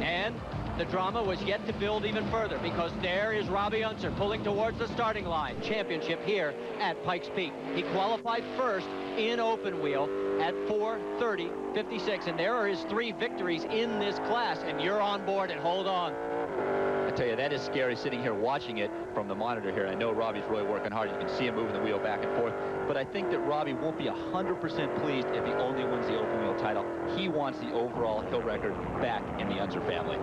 And the drama was yet to build even further, because there is Robby Unser pulling towards the starting line. Championship here at Pikes Peak. He qualified first in open wheel at 4:30.56, and there are his 3 victories in this class, and you're on board, and hold on. I tell you, that is scary sitting here watching it from the monitor here. I know Robby's really working hard. You can see him moving the wheel back and forth. But I think that Robby won't be 100% pleased if he only wins the open wheel title. He wants the overall hill record back in the Unser family.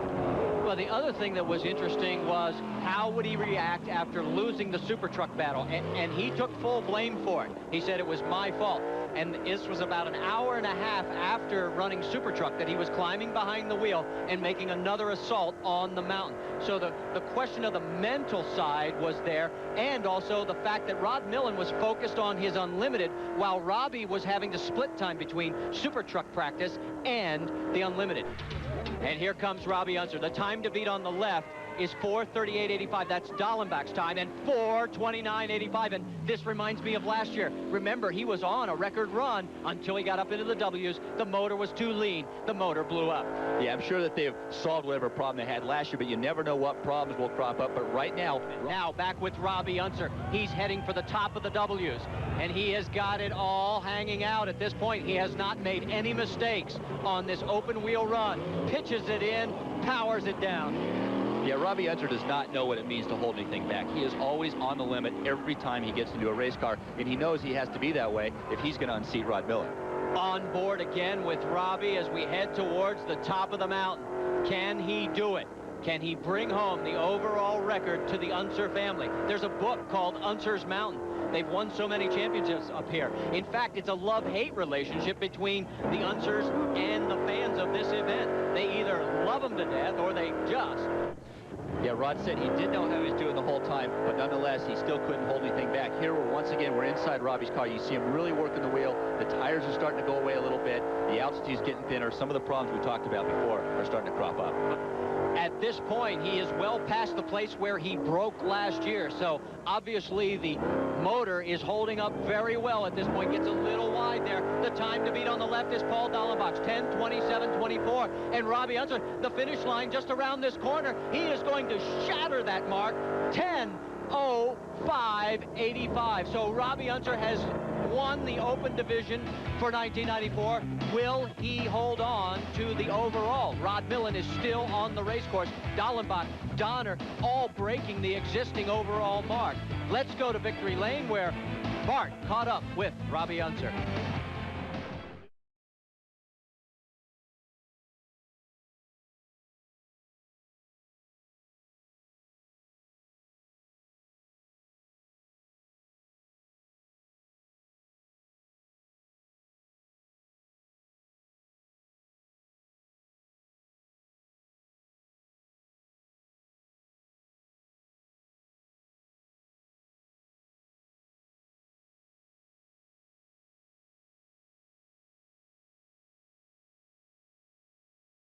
Well, the other thing that was interesting was how would he react after losing the super truck battle, and he took full blame for it. He said it was my fault. And this was about an hour and a half after running super truck that he was climbing behind the wheel and making another assault on the mountain. So the question of the mental side was there, and also the fact that Rod Millen was focused on his unlimited while Robby was having to split time between super truck practice and the unlimited. And here comes Robby Unser. The time to beat on the left is 4:38.85. That's Dallenbach's time, and 4:29.85. And this reminds me of last year. Remember, he was on a record run until he got up into the W's. The motor was too lean. The motor blew up. Yeah, I'm sure that they've solved whatever problem they had last year, but you never know what problems will crop up. But right now back with Robby Unser. He's heading for the top of the W's, and he has got it all hanging out at this point. He has not made any mistakes on this open wheel run. Pitches it in, powers it down. Yeah, Robby Unser does not know what it means to hold anything back. He is always on the limit every time he gets into a race car, and he knows he has to be that way if he's going to unseat Rod Millen. On board again with Robby as we head towards the top of the mountain. Can he do it? Can he bring home the overall record to the Unser family? There's a book called Unser's Mountain. They've won so many championships up here. In fact, it's a love-hate relationship between the Unsers and the fans of this event. They either love them to death or they just... Yeah, Rod said he didn't know how he was doing the whole time, but nonetheless, he still couldn't hold anything back. Here, once again, we're inside Robby's car. You see him really working the wheel. The tires are starting to go away a little bit. The altitude's getting thinner. Some of the problems we talked about before are starting to crop up. At this point, he is well past the place where he broke last year. So obviously the motor is holding up very well at this point. Gets a little wide there. The time to beat on the left is Paul Dallenbach, 10:27.24. And Robby Unser, the finish line just around this corner. He is going to shatter that mark, 10:05.85. So Robby Unser has won the open division for 1994. Will he hold on to the overall? Rod Millen is still on the race course. Dallenbach, Donner, all breaking the existing overall mark. Let's go to Victory Lane where Bart caught up with Robby Unser.